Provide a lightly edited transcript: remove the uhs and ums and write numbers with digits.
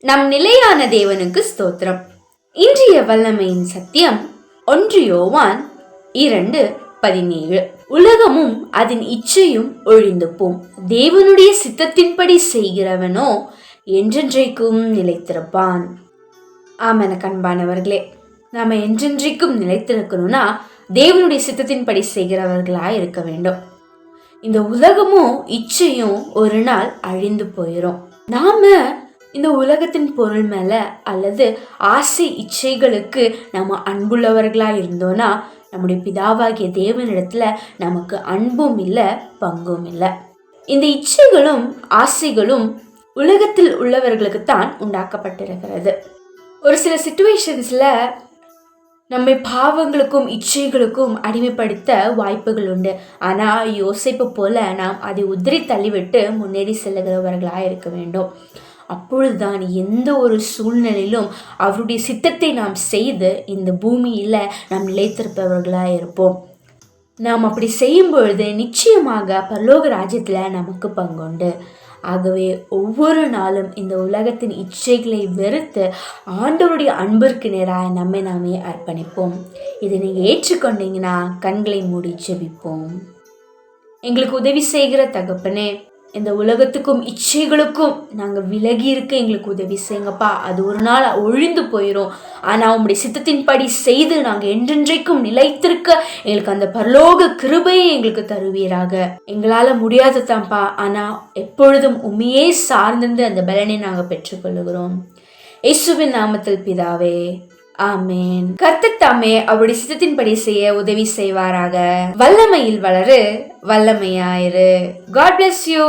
நம் நிலையான தேவனுக்கு ஸ்தோத்திரம். இன்றைய வல்லமையின் சத்தியம் 1 யோவான் 2:17. உலகமும் அதன் இச்சையும் ஒழிந்து போம், தேவனுடைய சித்தத்தின்படி செய்கிறவனோ என்றென்றைக்கும் நிலைத்திருப்பான். ஆமென கண்பானவர்களே, நாம என்றென்றைக்கும் நிலைத்திருக்கணும்னா தேவனுடைய சித்தத்தின்படி செய்கிறவர்களாய் இருக்க வேண்டும். இந்த உலகமும் இச்சையும் ஒரு நாள் அழிந்து போயிடும். நாம இந்த உலகத்தின் பொருள் மேல அல்லது ஆசை இச்சைகளுக்கு நம்ம அன்புள்ளவர்களா இருந்தோம்னா நம்முடைய பிதாவாகிய தேவனிடத்துல நமக்கு அன்பும் இல்லை, பங்கும் இல்லை. இந்த இச்சைகளும் ஆசைகளும் உலகத்தில் உள்ளவர்களுக்கு தான் உண்டாக்கப்பட்டிருக்கிறது. ஒரு சில சிச்சுவேஷன்ஸ்ல நம்மை பாவங்களுக்கும் இச்சைகளுக்கும் அடிமைப்படுத்த வாய்ப்புகள் உண்டு. ஆனா யோசேப்பு போல நாம் அதை உதறி தள்ளிவிட்டு முன்னேறி செல்லுகிறவர்களாக இருக்க வேண்டும். அப்பொழுதுதான் எந்த ஒரு சூழ்நிலையிலும் அவருடைய சித்தத்தை நாம் செய்து இந்த பூமியில நாம் நிலைத்திருப்பவர்களாக இருப்போம். நாம் அப்படி செய்யும் பொழுது நிச்சயமாக பரலோக ராஜ்யத்துல நமக்கு பங்குண்டு. ஆகவே ஒவ்வொரு நாளும் இந்த உலகத்தின் இச்சைகளை வெறுத்து ஆண்டவருடைய அன்பிற்கு நேராக நம்மை நாமே அர்ப்பணிப்போம். இதை நீங்கள் ஏற்றுக்கொண்டீங்கன்னா கண்களை மூடி ஜெபிப்போம். எங்களுக்கு உதவி செய்கிற தகப்பனே, இந்த உலகத்துக்கும் இச்சைகளுக்கும் நாங்கள் விலகி இருக்க எங்களுக்கு உதவி செய்யுங்கப்பா. அது ஒரு நாள் ஒழிந்து போயிடும். ஆனால் உங்களுடைய சித்தத்தின்படி செய்து நாங்கள் என்றென்றைக்கும் நிலைத்திருக்க எங்களுக்கு அந்த பரலோக கிருபையை எங்களுக்கு தருவீராக. எங்களால் முடியாது தான்ப்பா, ஆனால் எப்பொழுதும் உண்மையே சார்ந்திருந்து அந்த பலனை நாங்கள் பெற்றுக்கொள்ளுகிறோம். இயேசுவின் நாமத்தில் பிதாவே, ஆமேன். கர்த்தர் தாமே அவருடைய சித்தத்தின்படி செய்ய உதவி செய்வாராக. வல்லமையில் வளரு, வல்லமையாயிரு. God bless you.